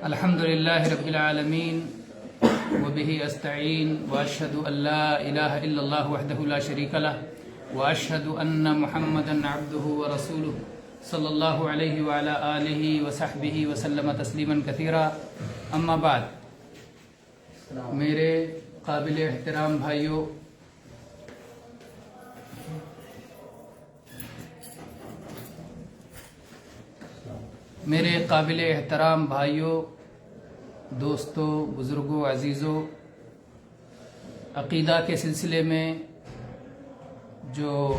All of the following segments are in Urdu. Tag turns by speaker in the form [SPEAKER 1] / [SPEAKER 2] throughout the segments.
[SPEAKER 1] الحمد للہ رب العالمین وبہ استعین واشہد ان لا الہ الا اللہ وحدہ لا شریک لہ واشہد ان محمدا عبدہ ورسولہ صلی اللہ علیہ وعلی آلہ وصحبہ وسلم تسلیما کثیرا. اما بعد، میرے قابل احترام بھائیوں، دوستوں، بزرگوں، عزیزوں، عقیدہ کے سلسلے میں جو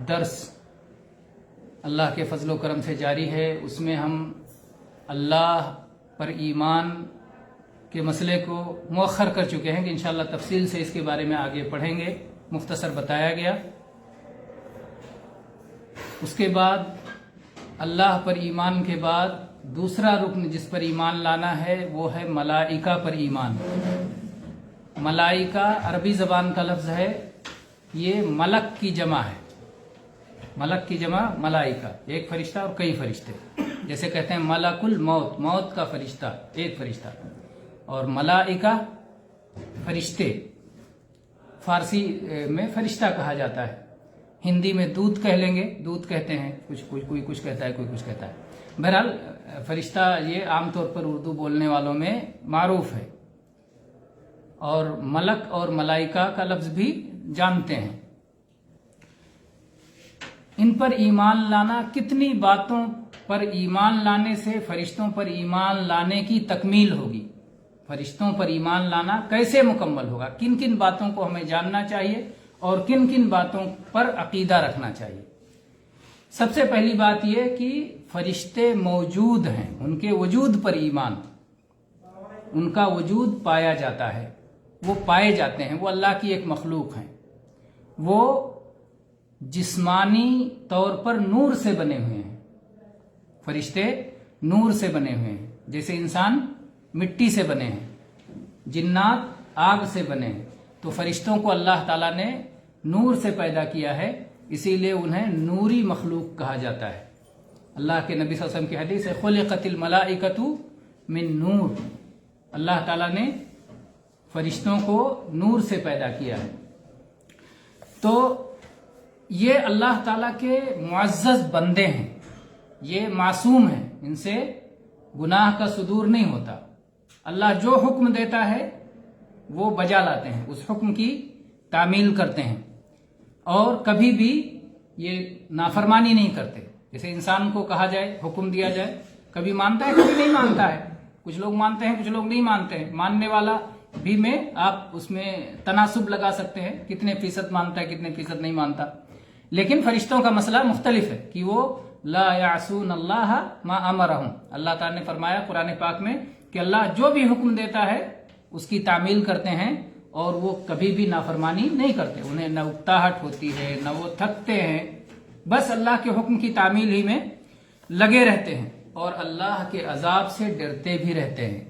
[SPEAKER 1] درس اللہ کے فضل و کرم سے جاری ہے، اس میں ہم اللہ پر ایمان کے مسئلے کو مؤخر کر چکے ہیں کہ انشاءاللہ تفصیل سے اس کے بارے میں آگے پڑھیں گے. مختصر بتایا گیا. اس کے بعد اللہ پر ایمان کے بعد دوسرا رکن جس پر ایمان لانا ہے وہ ہے ملائکہ پر ایمان. ملائکہ عربی زبان کا لفظ ہے، یہ ملک کی جمع ہے. ملک کی جمع ملائکہ، ایک فرشتہ اور کئی فرشتے. جیسے کہتے ہیں ملک الموت، موت کا فرشتہ، ایک فرشتہ. اور ملائکہ فرشتے، فارسی میں فرشتہ کہا جاتا ہے. ہندی میں دودھ کہہ لیں گے، دودھ کہتے ہیں، کوئی کچھ کہتا ہے، کوئی کچھ کہتا ہے. بہرحال فرشتہ یہ عام طور پر اردو بولنے والوں میں معروف ہے. اور ملک اور ملائکہ کا لفظ بھی جانتے ہیں. ان پر ایمان لانا، کتنی باتوں پر ایمان لانے سے فرشتوں پر ایمان لانے کی تکمیل ہوگی؟ فرشتوں پر ایمان لانا کیسے مکمل ہوگا؟ کن کن باتوں کو ہمیں جاننا چاہیے اور کن کن باتوں پر عقیدہ رکھنا چاہیے؟ سب سے پہلی بات یہ کہ فرشتے موجود ہیں، ان کے وجود پر ایمان. ان کا وجود پایا جاتا ہے، وہ پائے جاتے ہیں، وہ اللہ کی ایک مخلوق ہیں. وہ جسمانی طور پر نور سے بنے ہوئے ہیں. فرشتے نور سے بنے ہوئے ہیں، جیسے انسان مٹی سے بنے ہیں، جنات آگ سے بنے ہیں. تو فرشتوں کو اللہ تعالیٰ نے نور سے پیدا کیا ہے، اسی لیے انہیں نوری مخلوق کہا جاتا ہے. اللہ کے نبی صلی اللہ علیہ وسلم کی حدیث ہے خلقت الملائکۃ من نور. اللہ تعالیٰ نے فرشتوں کو نور سے پیدا کیا ہے. تو یہ اللہ تعالیٰ کے معزز بندے ہیں، یہ معصوم ہیں، ان سے گناہ کا صدور نہیں ہوتا. اللہ جو حکم دیتا ہے وہ بجا لاتے ہیں، اس حکم کی تعمیل کرتے ہیں، اور کبھی بھی یہ نافرمانی نہیں کرتے. جیسے انسان کو کہا جائے، حکم دیا جائے، کبھی مانتا ہے کبھی نہیں مانتا ہے. کچھ لوگ مانتے ہیں، کچھ لوگ نہیں مانتے ہیں. ماننے والا بھی میں آپ اس میں تناسب لگا سکتے ہیں، کتنے فیصد مانتا ہے کتنے فیصد نہیں مانتا. لیکن فرشتوں کا مسئلہ مختلف ہے کہ وہ لا یعصون اللہ ما امرہم. اللہ تعالیٰ نے فرمایا قرآن پاک میں کہ اللہ جو بھی حکم دیتا ہے اس کی تعمیل کرتے ہیں، اور وہ کبھی بھی نافرمانی نہیں کرتے. انہیں نہ اکتاہٹ ہوتی ہے، نہ وہ تھکتے ہیں، بس اللہ کے حکم کی تعمیل ہی میں لگے رہتے ہیں، اور اللہ کے عذاب سے ڈرتے بھی رہتے ہیں.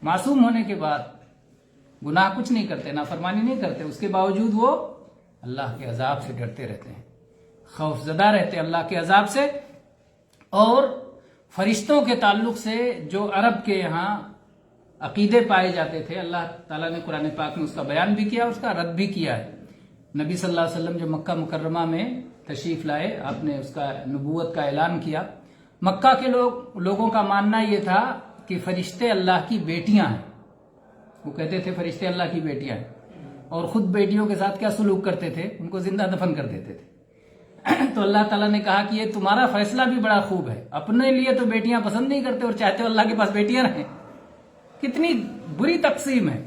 [SPEAKER 1] معصوم ہونے کے بعد گناہ کچھ نہیں کرتے، نافرمانی نہیں کرتے، اس کے باوجود وہ اللہ کے عذاب سے ڈرتے رہتے ہیں، خوف زدہ رہتے ہیں اللہ کے عذاب سے. اور فرشتوں کے تعلق سے جو عرب کے یہاں عقیدے پائے جاتے تھے، اللہ تعالیٰ نے قرآن پاک میں اس کا بیان بھی کیا اور اس کا رد بھی کیا ہے. نبی صلی اللہ علیہ وسلم جو مکہ مکرمہ میں تشریف لائے، آپ نے اس کا نبوت کا اعلان کیا. مکہ کے لوگوں کا ماننا یہ تھا کہ فرشتے اللہ کی بیٹیاں ہیں. وہ کہتے تھے فرشتے اللہ کی بیٹیاں ہیں، اور خود بیٹیوں کے ساتھ کیا سلوک کرتے تھے؟ ان کو زندہ دفن کر دیتے تھے. تو اللہ تعالیٰ نے کہا کہ یہ تمہارا فیصلہ بھی بڑا خوب ہے، اپنے لیے تو بیٹیاں پسند نہیں کرتے اور چاہتے ہو اللہ کے پاس بیٹیاں رہیں. کتنی بری تقسیم ہے.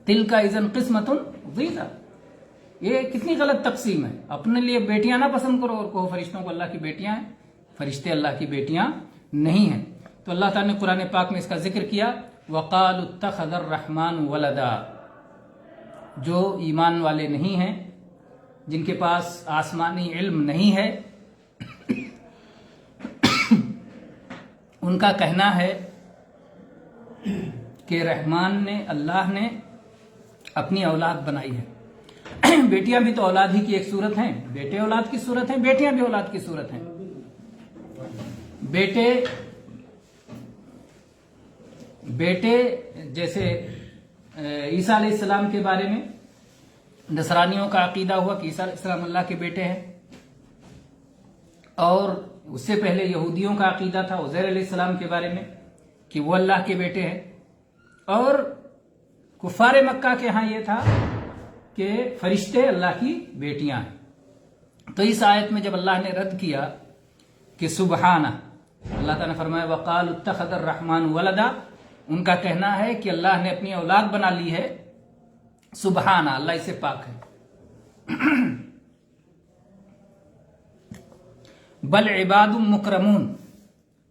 [SPEAKER 1] تلک اذن قسمۃ ضیزہ، یہ کتنی غلط تقسیم ہے. اپنے لیے بیٹیاں نہ پسند کرو اور کہو فرشتوں کو اللہ کی بیٹیاں ہیں. فرشتے اللہ کی بیٹیاں نہیں ہیں. تو اللہ تعالیٰ نے قرآن پاک میں اس کا ذکر کیا، وقالوا اتخذ الرحمن ولدا. جو ایمان والے نہیں ہیں، جن کے پاس آسمانی علم نہیں ہے، ان کا کہنا ہے کہ رحمان نے، اللہ نے اپنی اولاد بنائی ہے. بیٹیاں بھی تو اولاد ہی کی ایک صورت ہیں، بیٹے اولاد کی صورت ہیں، بیٹیاں بھی اولاد کی صورت ہیں. بیٹے بیٹے جیسے عیسیٰ علیہ السلام کے بارے میں نصرانیوں کا عقیدہ ہوا کہ عیسیٰ علیہ السلام اللہ کے بیٹے ہیں، اور اس سے پہلے یہودیوں کا عقیدہ تھا عزیر علیہ السلام کے بارے میں کہ وہ اللہ کے بیٹے ہیں، اور کفار مکہ کے ہاں یہ تھا کہ فرشتے اللہ کی بیٹیاں ہیں۔ تو اس آیت میں جب اللہ نے رد کیا کہ سبحانہ، اللہ تعالیٰ نے فرمایا وقال اتخذ الرحمن ولدا، ان کا کہنا ہے کہ اللہ نے اپنی اولاد بنا لی ہے، سبحانہ، اللہ اس سے پاک ہے۔ بل عباد مکرمون،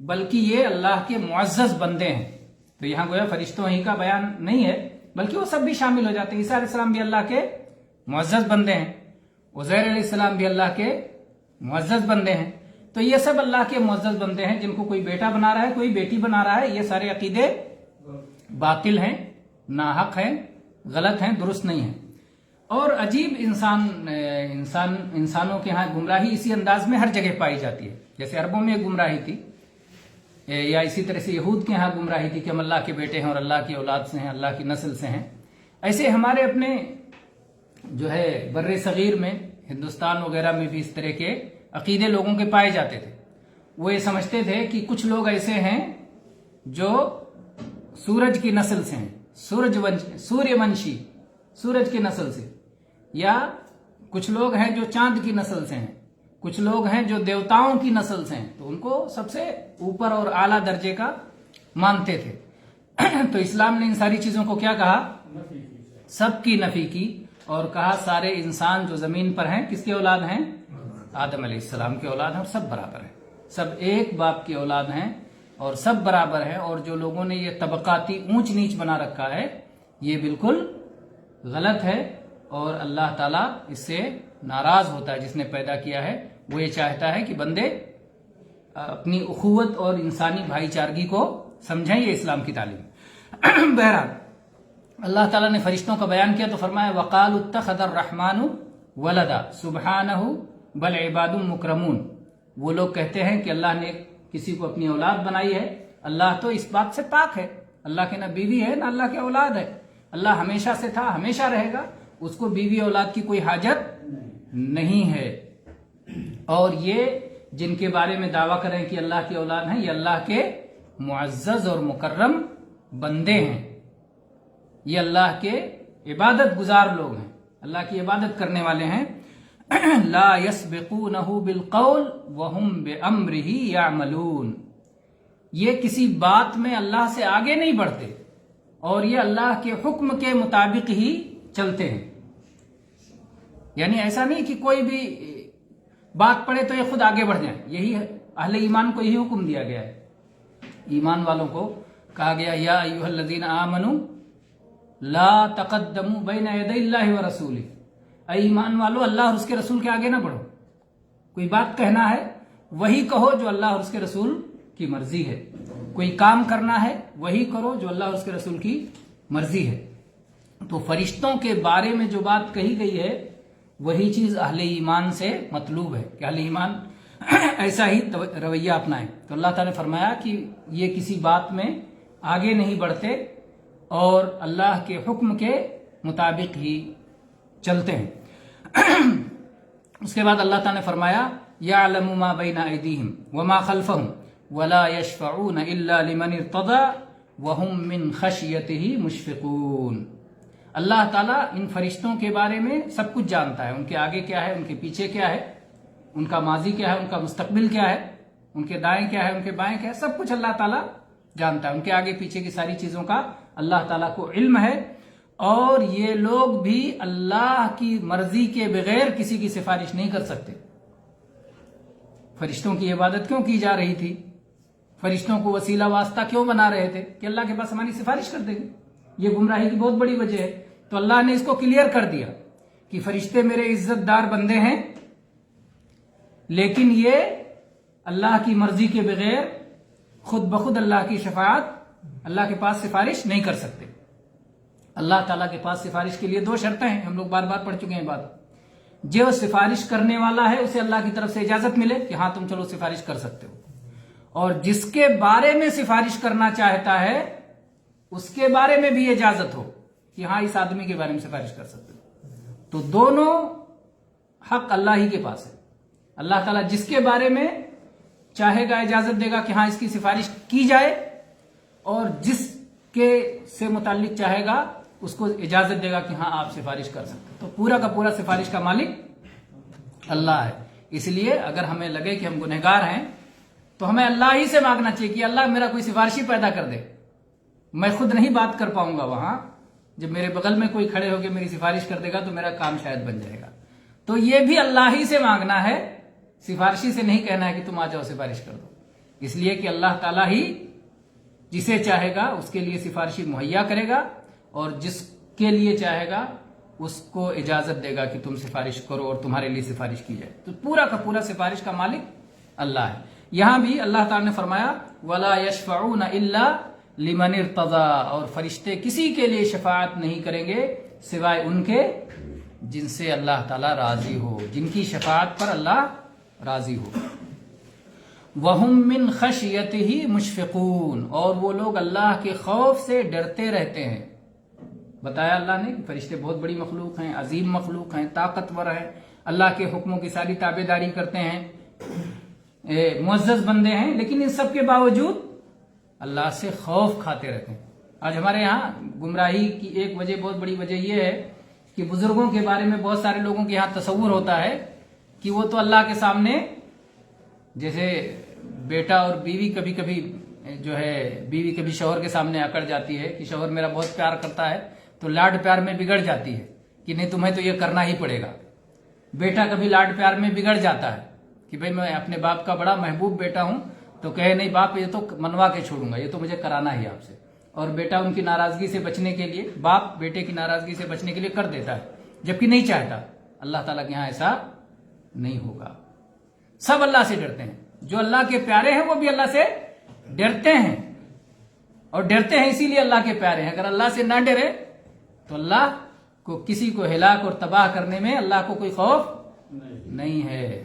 [SPEAKER 1] بلکہ یہ اللہ کے معزز بندے ہیں۔ تو یہاں گویا فرشتوں ہی کا بیان نہیں ہے بلکہ وہ سب بھی شامل ہو جاتے ہیں۔ عیسیٰ علیہ السلام بھی اللہ کے معزز بندے ہیں، عزیر علیہ السلام بھی اللہ کے معزز بندے ہیں۔ تو یہ سب اللہ کے معزز بندے ہیں، جن کو کوئی بیٹا بنا رہا ہے، کوئی بیٹی بنا رہا ہے، یہ سارے عقیدے باطل ہیں، ناحق ہیں، غلط ہیں، درست نہیں ہیں۔ اور عجیب انسانوں کے ہاں گمراہی اسی انداز میں ہر جگہ پائی جاتی ہے۔ جیسے عربوں میں گمراہی تھی، یا اسی طرح سے یہود کے ہاں گمراہی تھی کہ ہم اللہ کے بیٹے ہیں اور اللہ کی اولاد سے ہیں، اللہ کی نسل سے ہیں۔ ایسے ہمارے اپنے جو ہے بر صغیر میں، ہندوستان وغیرہ میں بھی اس طرح کے عقیدے لوگوں کے پائے جاتے تھے۔ وہ یہ سمجھتے تھے کہ کچھ لوگ ایسے ہیں جو سورج کی نسل سے ہیں، سوریہ ونشی، سورج کی نسل سے، یا کچھ لوگ ہیں جو چاند کی نسل سے ہیں، کچھ لوگ ہیں جو دیوتاؤں کی نسل سے ہیں، تو ان کو سب سے اوپر اور اعلیٰ درجے کا مانتے تھے۔ تو اسلام نے ان ساری چیزوں کو کیا کہا؟ سب کی نفی کی، اور کہا سارے انسان جو زمین پر ہیں کس کے اولاد ہیں؟ آدم علیہ السلام کے اولاد ہیں، اور سب برابر ہیں، سب ایک باپ کی اولاد ہیں اور سب برابر ہیں۔ اور جو لوگوں نے یہ طبقاتی اونچ نیچ بنا رکھا ہے یہ بالکل غلط ہے، اور اللہ تعالیٰ اس سے ناراض ہوتا ہے۔ جس نے پیدا کیا ہے وہ یہ چاہتا ہے کہ بندے اپنی اخوت اور انسانی بھائی چارگی کو سمجھیں، یہ اسلام کی تعلیم۔ بہرحال اللہ تعالیٰ نے فرشتوں کا بیان کیا تو فرمایا وقال اتخذ الرحمن ولدا سبحانہ بل عباد مکرمون، وہ لوگ کہتے ہیں کہ اللہ نے کسی کو اپنی اولاد بنائی ہے، اللہ تو اس بات سے پاک ہے، اللہ کے نہ بیوی ہے نہ اللہ کی اولاد ہے، اللہ ہمیشہ سے تھا، ہمیشہ رہے گا، اس کو بیوی اولاد کی کوئی حاجت نہیں ہے۔ اور یہ جن کے بارے میں دعویٰ کریں کہ اللہ کی اولاد ہیں، یہ اللہ کے معزز اور مکرم بندے ہیں، یہ اللہ کے عبادت گزار لوگ ہیں، اللہ کی عبادت کرنے والے ہیں۔ لا یسبقونہ بالقول وہم بامرہ یعملون، یہ کسی بات میں اللہ سے آگے نہیں بڑھتے اور یہ اللہ کے حکم کے مطابق ہی چلتے ہیں۔ یعنی ایسا نہیں کہ کوئی بھی بات پڑے تو یہ خود آگے بڑھ جائیں، یہی اہل ایمان کو یہی حکم دیا گیا ہے۔ ایمان والوں کو کہا گیا یا ایھا الذین آمنوا لا تقدموا بین یدی اللہ ورسولہ، اے ایمان والو اللہ اور اس کے رسول کے آگے نہ بڑھو، کوئی بات کہنا ہے وہی کہو جو اللہ اور اس کے رسول کی مرضی ہے، کوئی کام کرنا ہے وہی کرو جو اللہ اور اس کے رسول کی مرضی ہے۔ تو فرشتوں کے بارے میں جو بات کہی گئی ہے وہی چیز اہل ایمان سے مطلوب ہے کہ اہل ایمان ایسا ہی رویہ اپنائیں۔ تو اللہ تعالیٰ نے فرمایا کہ یہ کسی بات میں آگے نہیں بڑھتے اور اللہ کے حکم کے مطابق ہی چلتے ہیں۔ اس کے بعد اللہ تعالیٰ نے فرمایا یعلم ما بین ایدیہم وما خلفہم ولا یشفعون الا لمن ارتضی وہم من خشیتہ مشفقون۔ اللہ تعالیٰ ان فرشتوں کے بارے میں سب کچھ جانتا ہے، ان کے آگے کیا ہے، ان کے پیچھے کیا ہے، ان کا ماضی کیا ہے، ان کا مستقبل کیا ہے، ان کے دائیں کیا ہے، ان کے بائیں کیا ہے، سب کچھ اللہ تعالیٰ جانتا ہے، ان کے آگے پیچھے کی ساری چیزوں کا اللہ تعالیٰ کو علم ہے۔ اور یہ لوگ بھی اللہ کی مرضی کے بغیر کسی کی سفارش نہیں کر سکتے۔ فرشتوں کی عبادت کیوں کی جا رہی تھی؟ فرشتوں کو وسیلہ واسطہ کیوں بنا رہے تھے؟ کہ اللہ کے پاس ہماری سفارش کر دیں گے، یہ گمراہی کی بہت بڑی وجہ ہے۔ تو اللہ نے اس کو کلیئر کر دیا کہ فرشتے میرے عزت دار بندے ہیں، لیکن یہ اللہ کی مرضی کے بغیر خود بخود اللہ کی شفاعت، اللہ کے پاس سفارش نہیں کر سکتے۔ اللہ تعالیٰ کے پاس سفارش کے لیے 2 شرطیں ہیں، ہم لوگ بار بار پڑھ چکے ہیں بات۔ جو سفارش کرنے والا ہے اسے اللہ کی طرف سے اجازت ملے کہ ہاں تم چلو سفارش کر سکتے ہو، اور جس کے بارے میں سفارش کرنا چاہتا ہے اس کے بارے میں بھی اجازت ہو کہ ہاں اس آدمی کے بارے میں سفارش کر سکتے ہو، تو دونوں حق اللہ ہی کے پاس ہے۔ اللہ تعالیٰ جس کے بارے میں چاہے گا اجازت دے گا کہ ہاں اس کی سفارش کی جائے، اور جس کے سے متعلق چاہے گا اس کو اجازت دے گا کہ ہاں آپ سفارش کر سکتے ہیں۔ تو پورا کا پورا سفارش کا مالک اللہ ہے۔ اس لیے اگر ہمیں لگے کہ ہم گنہگار ہیں تو ہمیں اللہ ہی سے مانگنا چاہیے کہ اللہ میرا کوئی سفارشی پیدا کر دے، میں خود نہیں بات کر پاؤں گا، وہاں جب میرے بغل میں کوئی کھڑے ہو کے میری سفارش کر دے گا تو میرا کام شاید بن جائے گا۔ تو یہ بھی اللہ ہی سے مانگنا ہے، سفارشی سے نہیں کہنا ہے کہ تم آ جاؤ سفارش کر دو، اس لیے کہ اللہ تعالیٰ ہی جسے چاہے گا اس کے لیے سفارشی مہیا کرے گا، اور جس کے لیے چاہے گا اس کو اجازت دے گا کہ تم سفارش کرو اور تمہارے لیے سفارش کی جائے۔ تو پورا کا پورا سفارش کا مالک اللہ ہے۔ یہاں بھی اللہ تعالیٰ نے فرمایا وَلَا يَشْفَعُونَ إِلَّا لِمَنِ ارْتَضَىٰ، اور فرشتے کسی کے لیے شفاعت نہیں کریں گے سوائے ان کے جن سے اللہ تعالیٰ راضی ہو، جن کی شفاعت پر اللہ راضی ہو۔ وَهُم مِّن خَشْيَتِهِ مُشْفِقُونَ، اور وہ لوگ اللہ کے خوف سے ڈرتے رہتے ہیں۔ بتایا اللہ نے کہ فرشتے بہت بڑی مخلوق ہیں، عظیم مخلوق ہیں، طاقتور ہیں، اللہ کے حکموں کی ساری تابع داری کرتے ہیں، معزز بندے ہیں، لیکن ان سب کے باوجود اللہ سے خوف کھاتے رہتے ہیں۔ آج ہمارے یہاں گمراہی کی ایک وجہ، بہت بڑی وجہ یہ ہے کہ بزرگوں کے بارے میں بہت سارے لوگوں کے یہاں تصور ہوتا ہے کہ وہ تو اللہ کے سامنے، جیسے بیٹا اور بیوی کبھی کبھی جو ہے بیوی کبھی شوہر کے سامنے اکڑ جاتی ہے کہ شوہر میرا بہت پیار کرتا ہے، تو لاڈ پیار میں بگڑ جاتی ہے کہ نہیں تمہیں تو یہ کرنا ہی پڑے گا۔ بیٹا کبھی لاڈ پیار میں بگڑ جاتا ہے کہ بھئی میں اپنے باپ کا بڑا محبوب بیٹا ہوں، تو کہے نہیں باپ یہ تو منوا کے چھوڑوں گا، یہ تو مجھے کرانا ہی آپ سے، اور بیٹا ان کی ناراضگی سے بچنے کے لیے، باپ بیٹے کی ناراضگی سے بچنے کے لیے کر دیتا ہے جبکہ نہیں چاہتا۔ اللہ تعالیٰ کے یہاں ایسا نہیں ہوگا۔ سب اللہ سے ڈرتے ہیں، جو اللہ کے پیارے ہیں وہ بھی اللہ سے ڈرتے ہیں، اور ڈرتے ہیں اسی لیے اللہ کے پیارے ہیں۔ اگر اللہ سے نہ ڈرے تو اللہ کو کسی کو ہلاک اور تباہ کرنے میں اللہ کو کوئی خوف نہیں ہے۔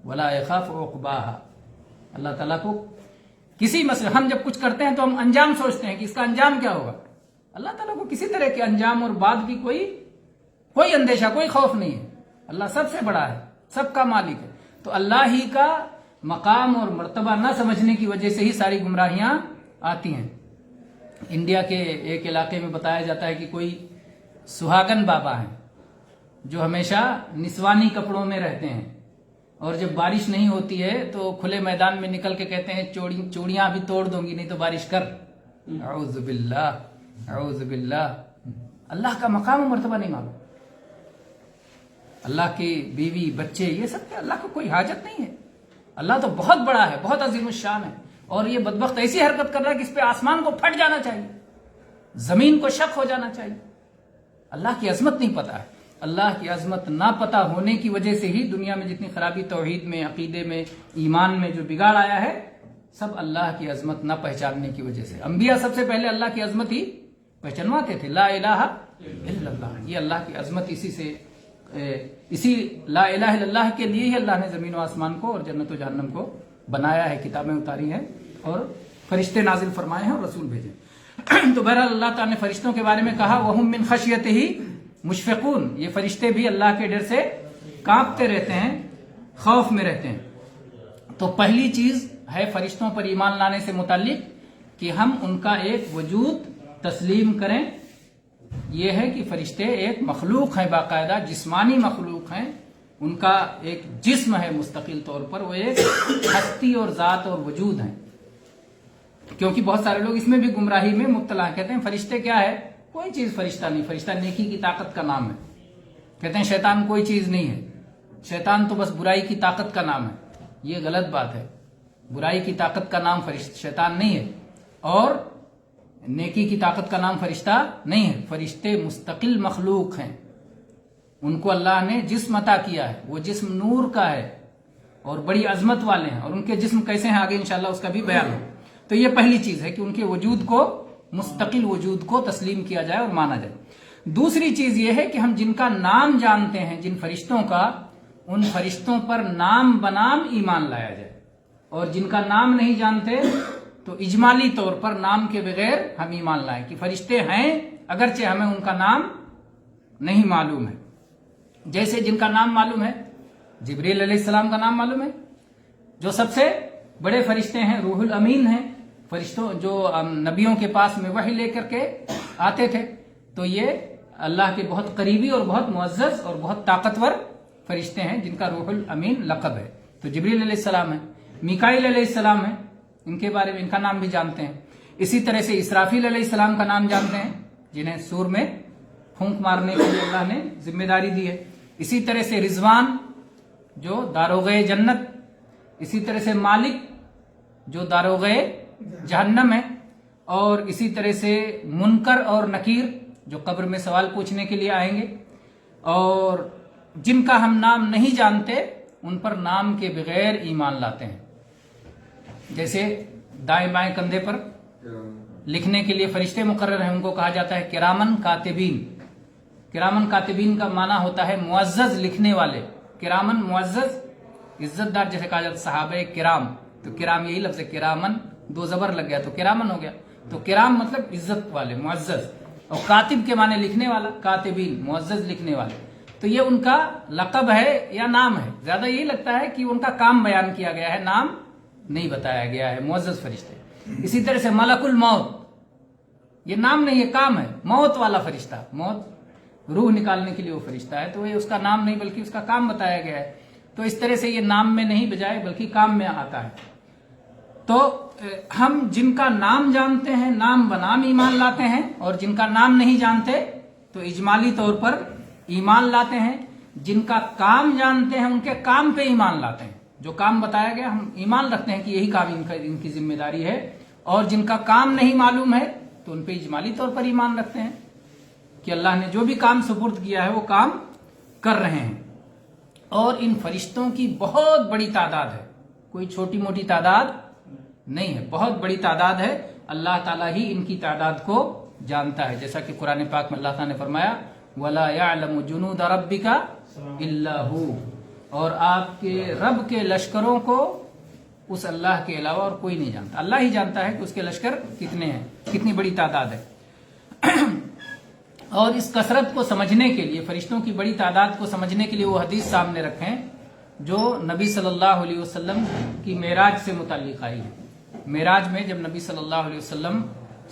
[SPEAKER 1] وَلَا يَخَافُ عُقْبَاهَا، اللہ تعالیٰ کو کسی مسئلے، ہم جب کچھ کرتے ہیں تو ہم انجام سوچتے ہیں کہ اس کا انجام کیا ہوگا، اللہ تعالیٰ کو کسی طرح کے انجام اور بعد کی کوئی اندیشہ، کوئی خوف نہیں ہے۔ اللہ سب سے بڑا ہے، سب کا مالک ہے۔ تو اللہ ہی کا مقام اور مرتبہ نہ سمجھنے کی وجہ سے ہی ساری گمراہیاں آتی ہیں۔ انڈیا کے ایک علاقے میں بتایا جاتا ہے کہ کوئی سہاگن بابا ہیں جو ہمیشہ نسوانی کپڑوں میں رہتے ہیں، اور جب بارش نہیں ہوتی ہے تو کھلے میدان میں نکل کے کہتے ہیں چوڑیاں بھی توڑ دوں گی نہیں تو بارش کر۔ اعوذ باللہ، اعوذ باللہ۔ اللہ کا مقام و مرتبہ نہیں معلوم، اللہ کی بیوی بچے یہ سب کہ اللہ کو کوئی حاجت نہیں ہے۔ اللہ تو بہت بڑا ہے، بہت عظیم الشان ہے، اور یہ بدبخت ایسی حرکت کر رہا ہے کہ اس پہ آسمان کو پھٹ جانا چاہیے، زمین کو شک ہو جانا چاہیے۔ اللہ کی عظمت نہیں پتا ہے۔ اللہ کی عظمت نہ پتا ہونے کی وجہ سے ہی دنیا میں جتنی خرابی توحید میں، عقیدے میں، ایمان میں جو بگاڑ آیا ہے، سب اللہ کی عظمت نہ پہچاننے کی وجہ سے۔ انبیاء سب سے پہلے اللہ کی عظمت ہی پہچانواتے تھے، لا الہ الا اللہ، یہ اللہ کی عظمت اسی لا الہ الا اللہ کے لیے ہی اللہ نے زمین و آسمان کو اور جنت و جہنم کو بنایا ہے، کتابیں اتاری ہیں اور فرشتے نازل فرمائے ہیں اور رسول بھیجے۔ تو بہرحال اللہ تعالیٰ نے فرشتوں کے بارے میں کہا وَهُم مِّن خَشْيَتِهِ مشفقون، یہ فرشتے بھی اللہ کے ڈر سے کانپتے رہتے ہیں، خوف میں رہتے ہیں۔ تو پہلی چیز ہے فرشتوں پر ایمان لانے سے متعلق کہ ہم ان کا ایک وجود تسلیم کریں۔ یہ ہے کہ فرشتے ایک مخلوق ہیں، باقاعدہ جسمانی مخلوق ہیں، ان کا ایک جسم ہے مستقل طور پر، وہ ایک ہستی اور ذات اور وجود ہیں۔ کیونکہ بہت سارے لوگ اس میں بھی گمراہی میں مبتلا ہیں، کہتے ہیں فرشتے کیا ہے، کوئی چیز فرشتہ نہیں، فرشتہ نیکی کی طاقت کا نام ہے۔ کہتے ہیں شیطان کوئی چیز نہیں ہے، شیطان تو بس برائی کی طاقت کا نام ہے۔ یہ غلط بات ہے، برائی کی طاقت کا نام شیطان نہیں ہے، اور نیکی کی طاقت کا نام فرشتہ نہیں ہے۔ فرشتے مستقل مخلوق ہیں، ان کو اللہ نے جسم عطا کیا ہے، وہ جسم نور کا ہے اور بڑی عظمت والے ہیں، اور ان کے جسم کیسے ہیں آگے انشاءاللہ اس کا بھی بیان ہو۔ تو یہ پہلی چیز ہے کہ ان کے وجود کو، مستقل وجود کو تسلیم کیا جائے اور مانا جائے۔ دوسری چیز یہ ہے کہ ہم جن کا نام جانتے ہیں، جن فرشتوں کا، ان فرشتوں پر نام بنام ایمان لایا جائے، اور جن کا نام نہیں جانتے تو اجمالی طور پر نام کے بغیر ہم ایمان لائیں کہ فرشتے ہیں، اگرچہ ہمیں ان کا نام نہیں معلوم ہے۔ جیسے جن کا نام معلوم ہے، جبریل علیہ السلام کا نام معلوم ہے، جو سب سے بڑے فرشتے ہیں، روح الامین ہیں، فرشتوں جو نبیوں کے پاس میں وحی لے کر کے آتے تھے، تو یہ اللہ کے بہت قریبی اور بہت معزز اور بہت طاقتور فرشتے ہیں جن کا روح الامین لقب ہے۔ تو جبریل علیہ السلام ہے، میکائیل علیہ السلام ہے، ان کے بارے میں ان کا نام بھی جانتے ہیں۔ اسی طرح سے اسرافیل علیہ السلام کا نام جانتے ہیں، جنہیں سور میں پھونک مارنے کے لیے اللہ نے ذمہ داری دی ہے۔ اسی طرح سے رضوان جو داروغے جنت، اسی طرح سے مالک جو داروغے جہنم ہے، اور اسی طرح سے منکر اور نکیر جو قبر میں سوال پوچھنے کے لیے آئیں گے، اور جن کا ہم نام نہیں جانتے ان پر نام کے بغیر ایمان لاتے ہیں۔ جیسے دائیں بائیں کندھے پر لکھنے کے لیے فرشتے مقرر ہیں، ان کو کہا جاتا ہے کرامن کاتبین۔ کرامن کاتبین کا معنی ہوتا ہے معزز لکھنے والے۔ کرامن معزز عزت دار، جیسے کہا جاتا ہے صحابہ کرام، تو کرام یہی لفظ ہے، کرامن دو زبر لگ گیا تو کرامن ہو گیا۔ تو کرام مطلب عزت والے، معزز، اور کاتب کے معنی لکھنے والا، کاتبین معزز لکھنے والے۔ تو یہ ان کا لقب ہے یا نام ہے، زیادہ یہی لگتا ہے کہ ان کا کام بیان کیا گیا ہے، نام نہیں بتایا گیا ہے، معزز فرشتے۔ اسی طرح سے ملک الموت، یہ نام نہیں، یہ کام ہے، موت والا فرشتہ، موت روح نکالنے کے لیے وہ فرشتہ ہے، تو یہ اس کا نام نہیں بلکہ اس کا کام بتایا گیا ہے۔ تو اس طرح سے یہ نام میں نہیں بجائے بلکہ کام میں آتا ہے۔ تو ہم جن کا نام جانتے ہیں نام بنام ایمان لاتے ہیں، اور جن کا نام نہیں جانتے تو اجمالی طور پر ایمان لاتے ہیں۔ جن کا کام جانتے ہیں ان کے کام پہ ایمان لاتے ہیں، جو کام بتایا گیا ہم ایمان رکھتے ہیں کہ یہی کام ان کی ذمہ داری ہے، اور جن کا کام نہیں معلوم ہے تو ان پہ اجمالی طور پر ایمان رکھتے ہیں کہ اللہ نے جو بھی کام سپرد کیا ہے وہ کام کر رہے ہیں۔ اور ان فرشتوں کی بہت بڑی تعداد ہے، کوئی چھوٹی موٹی تعداد نہیں ہے، بہت بڑی تعداد ہے۔ اللہ تعالیٰ ہی ان کی تعداد کو جانتا ہے، جیسا کہ قرآن پاک میں اللہ تعالیٰ نے فرمایا وَلَا يَعْلَمُ جُنُودَ رَبِّكَ إِلَّا هُوَ، اور آپ کے رب کے لشکروں کو اس اللہ کے علاوہ اور کوئی نہیں جانتا۔ اللہ ہی جانتا ہے کہ اس کے لشکر کتنے ہیں، کتنی بڑی تعداد ہے۔ اور اس کثرت کو سمجھنے کے لیے، فرشتوں کی بڑی تعداد کو سمجھنے کے لیے وہ حدیث سامنے رکھیں جو نبی صلی اللہ علیہ وسلم کی معراج سے متعلق آئی ہے۔ معراج میں جب نبی صلی اللہ علیہ وسلم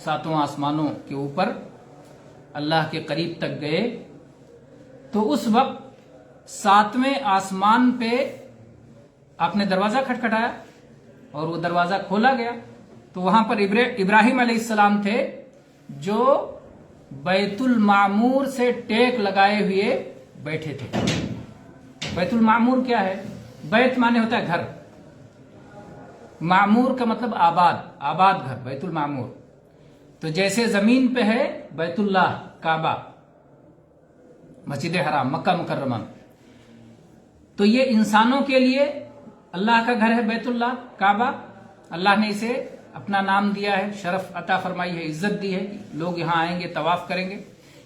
[SPEAKER 1] ساتوں آسمانوں کے اوپر اللہ کے قریب تک گئے، تو اس وقت ساتویں آسمان پہ آپ نے دروازہ کھٹکھٹایا اور وہ دروازہ کھولا گیا، تو وہاں پر ابراہیم علیہ السلام تھے جو بیت المعمور سے ٹیک لگائے ہوئے بیٹھے تھے۔ بیت المعمور کیا ہے؟ بیت مانے ہوتا ہے گھر، معمور کا مطلب آباد، آباد گھر، بیت المعمور۔ تو جیسے زمین پہ ہے بیت اللہ کعبہ، مسجد حرام مکہ مکرمہ، تو یہ انسانوں کے لیے اللہ کا گھر ہے بیت اللہ کعبہ۔ اللہ نے اسے اپنا نام دیا ہے، شرف عطا فرمائی ہے، عزت دی ہے، لوگ یہاں آئیں گے، طواف کریں گے۔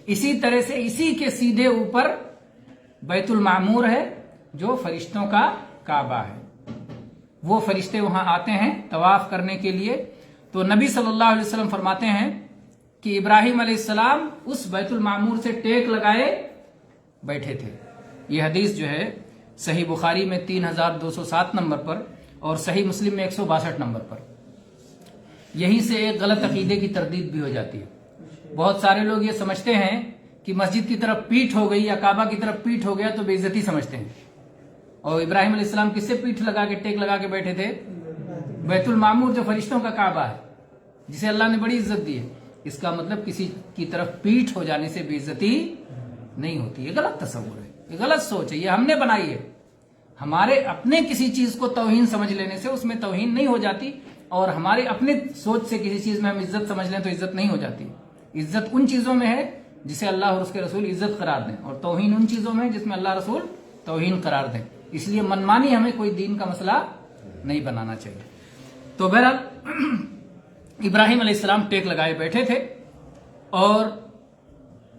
[SPEAKER 1] اسی طرح سے اسی کے سیدھے اوپر بیت المعمور ہے جو فرشتوں کا کعبہ ہے۔ وہ فرشتے وہاں آتے ہیں طواف کرنے کے لیے۔ تو نبی صلی اللہ علیہ وسلم فرماتے ہیں کہ ابراہیم علیہ السلام اس بیت المعمور سے ٹیک لگائے بیٹھے تھے۔ یہ حدیث جو ہے صحیح بخاری میں 3207 نمبر پر اور صحیح مسلم میں 162 نمبر پر۔ یہیں سے ایک غلط عقیدے کی تردید بھی ہو جاتی ہے۔ بہت سارے لوگ یہ سمجھتے ہیں کہ مسجد کی طرف پیٹھ ہو گئی یا کعبہ کی طرف پیٹھ ہو گیا تو بے عزتی سمجھتے ہیں۔ اور ابراہیم علیہ السلام کس سے پیٹھ لگا کے ٹیک لگا کے بیٹھے تھے؟ بیت المعمور جو فرشتوں کا کعبہ ہے، جسے اللہ نے بڑی عزت دی ہے۔ اس کا مطلب کسی کی طرف پیٹھ ہو جانے سے بے عزتی نہیں ہوتی۔ یہ غلط تصور ہے، یہ غلط سوچ ہے، یہ ہم نے بنائی ہے۔ ہمارے اپنے کسی چیز کو توہین سمجھ لینے سے اس میں توہین نہیں ہو جاتی، اور ہمارے اپنے سوچ سے کسی چیز میں ہم عزت سمجھ لیں تو عزت نہیں ہو جاتی۔ عزت ان چیزوں میں ہے جسے اللہ اور اس کے رسول عزت قرار دیں، اور توہین ان چیزوں میں ہے جس میں اللہ رسول توہین قرار دیں۔ اس لیے منمانی ہمیں کوئی دین کا مسئلہ نہیں بنانا چاہیے۔ تو بہرحال ابراہیم علیہ السلام ٹیک لگائے بیٹھے تھے، اور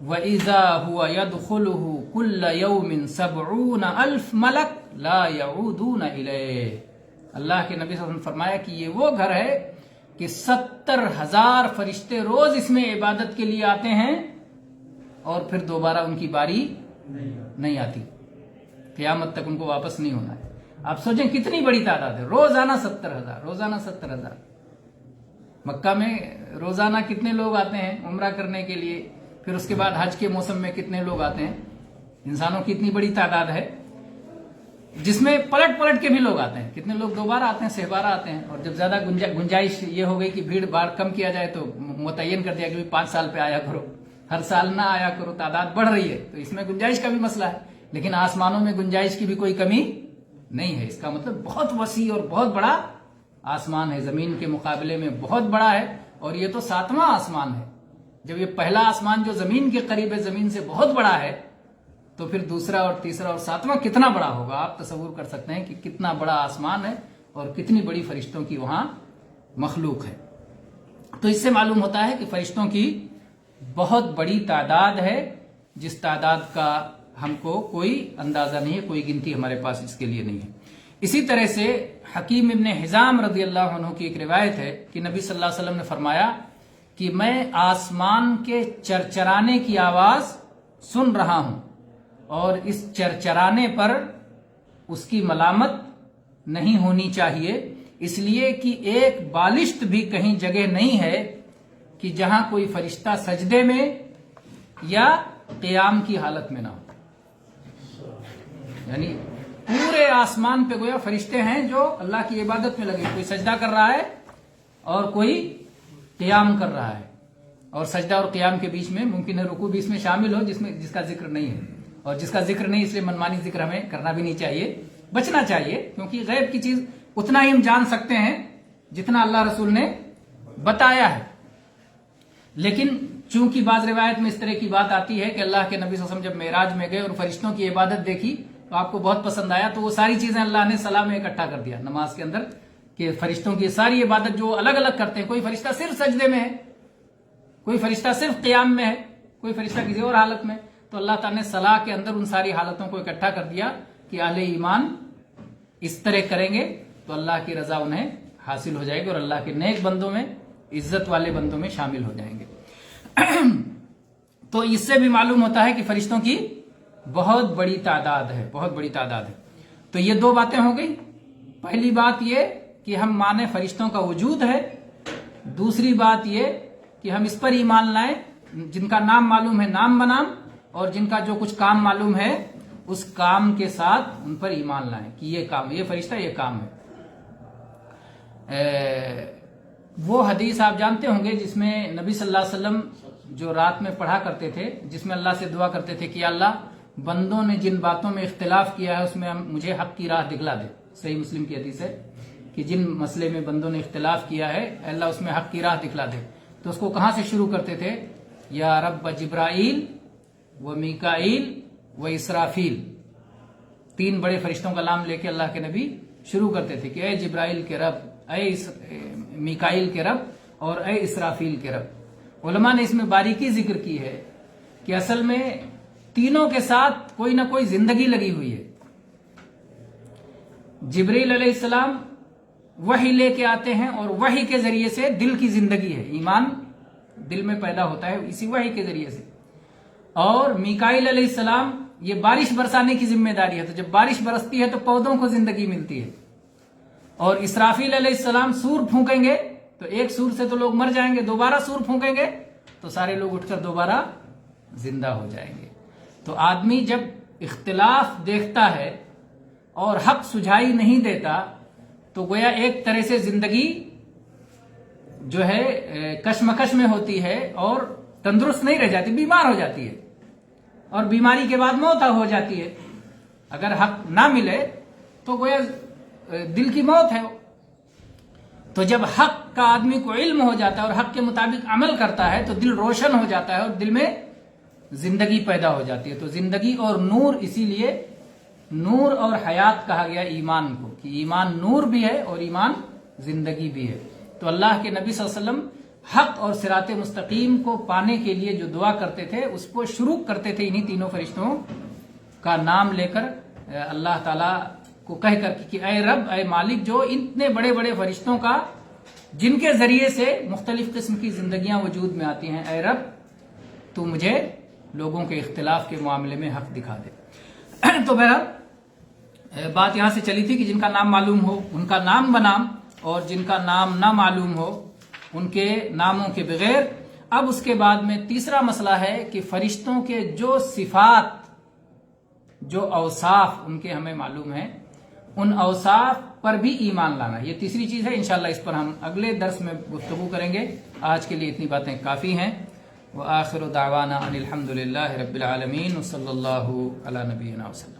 [SPEAKER 1] وَإِذَا هُوَ يَدْخُلُهُ كُلَّ يَوْمٍ 70,000 مَلَكٍ لَا يَعُودُونَ إِلَيْهِ۔ اللہ کے نبی صلی اللہ علیہ وسلم نے فرمایا کہ یہ وہ گھر ہے کہ 70,000 فرشتے روز اس میں عبادت کے لیے آتے ہیں اور پھر دوبارہ ان کی باری نہیں آتی، قیامت تک ان کو واپس نہیں ہونا ہے۔ آپ سوچیں کتنی بڑی تعداد ہے، روزانہ 70,000، روزانہ 70,000۔ مکہ میں روزانہ کتنے لوگ آتے ہیں عمرہ کرنے کے لیے، پھر اس کے بعد حج کے موسم میں کتنے لوگ آتے ہیں، انسانوں کی اتنی بڑی تعداد ہے جس میں پلٹ پلٹ کے بھی لوگ آتے ہیں۔ کتنے لوگ دوبارہ آتے ہیں، 6 بار آتے ہیں، اور جب زیادہ گنجائش یہ ہو گئی کہ بھیڑ بھاڑ کم کیا جائے تو متعین کر دیا کہ 5 سال پہ آیا کرو، ہر سال نہ آیا کرو، تعداد بڑھ رہی ہے، تو اس میں گنجائش کا بھی مسئلہ ہے۔ لیکن آسمانوں میں گنجائش کی بھی کوئی کمی نہیں ہے، اس کا مطلب بہت وسیع اور بہت بڑا آسمان ہے، زمین کے مقابلے میں بہت بڑا ہے، اور یہ تو 7واں آسمان ہے۔ جب یہ پہلا آسمان جو زمین کے قریب ہے، زمین سے بہت بڑا ہے، تو پھر دوسرا اور تیسرا اور 7واں کتنا بڑا ہوگا؟ آپ تصور کر سکتے ہیں کہ کتنا بڑا آسمان ہے اور کتنی بڑی فرشتوں کی وہاں مخلوق ہے۔ تو اس سے معلوم ہوتا ہے کہ فرشتوں کی بہت بڑی تعداد ہے، جس تعداد کا ہم کو کوئی اندازہ نہیں ہے، کوئی گنتی ہمارے پاس اس کے لیے نہیں ہے۔ اسی طرح سے حکیم ابن حزام رضی اللہ عنہ کی ایک روایت ہے کہ نبی صلی اللہ علیہ وسلم نے فرمایا کہ میں آسمان کے چرچرانے کی آواز سن رہا ہوں، اور اس چرچرانے پر اس کی ملامت نہیں ہونی چاہیے، اس لیے کہ ایک بالشت بھی کہیں جگہ نہیں ہے کہ جہاں کوئی فرشتہ سجدے میں یا قیام کی حالت میں نہ ہو۔ یعنی پورے آسمان پہ گویا فرشتے ہیں جو اللہ کی عبادت میں لگے، کوئی سجدہ کر رہا ہے اور کوئی قیام کر رہا ہے، اور سجدہ اور قیام کے بیچ میں ممکن ہے رکوع بھی اس میں شامل ہو جس کا ذکر نہیں ہے، اور جس کا ذکر نہیں اس لیے منمانی ذکر ہمیں کرنا بھی نہیں چاہیے، بچنا چاہیے، کیونکہ غیب کی چیز اتنا ہی ہم جان سکتے ہیں جتنا اللہ رسول نے بتایا ہے۔ لیکن چونکہ بعض روایت میں اس طرح کی بات آتی ہے کہ اللہ کے نبی صلی اللہ علیہ وسلم جب معراج میں گئے اور فرشتوں کی عبادت دیکھی تو آپ کو بہت پسند آیا، تو وہ ساری چیزیں اللہ نے صلاح میں اکٹھا کر دیا نماز کے اندر، کہ فرشتوں کی ساری عبادت جو الگ الگ کرتے ہیں، کوئی فرشتہ صرف سجدے میں ہے، کوئی فرشتہ صرف قیام میں ہے، کوئی فرشتہ کسی اور حالت میں، تو اللہ تعالیٰ نے صلاح کے اندر ان ساری حالتوں کو اکٹھا کر دیا کہ اہل ایمان اس طرح کریں گے تو اللہ کی رضا انہیں حاصل ہو جائے گی، اور اللہ کے نیک بندوں میں، عزت والے بندوں میں شامل ہو جائیں گے۔ تو اس سے بھی معلوم ہوتا ہے کہ فرشتوں کی بہت بڑی تعداد ہے، بہت بڑی تعداد ہے۔ تو یہ 2 باتیں ہو گئی۔ پہلی بات یہ کہ ہم مانیں فرشتوں کا وجود ہے، دوسری بات یہ کہ ہم اس پر ایمان لائیں جن کا نام معلوم ہے نام بنام، اور جن کا جو کچھ کام معلوم ہے اس کام کے ساتھ ان پر ایمان لائیں کہ یہ کام، یہ فرشتہ یہ کام ہے۔ وہ حدیث آپ جانتے ہوں گے جس میں نبی صلی اللہ علیہ وسلم جو رات میں پڑھا کرتے تھے، جس میں اللہ سے دعا کرتے تھے کہ اللہ بندوں نے جن باتوں میں اختلاف کیا ہے اس میں مجھے حق کی راہ دکھلا دے۔ صحیح مسلم کی حدیث ہے کہ جن مسئلے میں بندوں نے اختلاف کیا ہے اللہ اس میں حق کی راہ دکھلا دے۔ تو اس کو کہاں سے شروع کرتے تھے؟ یا رب جبرائیل و میکائیل و اسرافیل، 3 بڑے فرشتوں کا نام لے کے اللہ کے نبی شروع کرتے تھے کہ اے جبرائیل کے رب، اے میکائیل کے رب، اور اے اسرافیل کے رب۔ علماء نے اس میں باریکی ذکر کی ہے کہ اصل میں تینوں کے ساتھ کوئی نہ کوئی زندگی لگی ہوئی ہے۔ جبرائیل علیہ السلام وحی لے کے آتے ہیں، اور وحی کے ذریعے سے دل کی زندگی ہے، ایمان دل میں پیدا ہوتا ہے اسی وحی کے ذریعے سے۔ اور میکائیل علیہ السلام یہ بارش برسانے کی ذمہ داری ہے، تو جب بارش برستی ہے تو پودوں کو زندگی ملتی ہے۔ اور اسرافیل علیہ السلام سور پھونکیں گے تو ایک سور سے تو لوگ مر جائیں گے، دوبارہ سور پھونکیں گے تو سارے لوگ اٹھ کر دوبارہ زندہ ہو جائیں گے۔ تو آدمی جب اختلاف دیکھتا ہے اور حق سجھائی نہیں دیتا تو گویا ایک طرح سے زندگی جو ہے کشمکش میں ہوتی ہے اور تندرست نہیں رہ جاتی، بیمار ہو جاتی ہے، اور بیماری کے بعد موت ہو جاتی ہے۔ اگر حق نہ ملے تو گویا دل کی موت ہے۔ تو جب حق کا آدمی کو علم ہو جاتا ہے اور حق کے مطابق عمل کرتا ہے تو دل روشن ہو جاتا ہے اور دل میں زندگی پیدا ہو جاتی ہے۔ تو زندگی اور نور، اسی لیے نور اور حیات کہا گیا ایمان کو، کہ ایمان نور بھی ہے اور ایمان زندگی بھی ہے۔ تو اللہ کے نبی صلی اللہ علیہ وسلم حق اور صراط مستقیم کو پانے کے لیے جو دعا کرتے تھے اس کو شروع کرتے تھے انہی تینوں فرشتوں کا نام لے کر، اللہ تعالیٰ کو کہہ کر کہ اے رب، اے مالک، جو اتنے بڑے بڑے فرشتوں کا جن کے ذریعے سے مختلف قسم کی زندگیاں وجود میں آتی ہیں. اے رب تو مجھے لوگوں کے اختلاف کے معاملے میں حق دکھا دے. تو بہرحال بات یہاں سے چلی تھی کہ جن کا نام معلوم ہو ان کا نام بنام، اور جن کا نام نہ معلوم ہو ان کے ناموں کے بغیر. اب اس کے بعد میں تیسرا مسئلہ ہے کہ فرشتوں کے جو صفات، جو اوصاف ان کے ہمیں معلوم ہیں، ان اوصاف پر بھی ایمان لانا، یہ تیسری چیز ہے. انشاءاللہ اس پر ہم اگلے درس میں گفتگو کریں گے. آج کے لیے اتنی باتیں کافی ہیں. وآخر دعوانا ان الحمد للہ رب العالمین وصلی اللہ علی نبینا وسلم.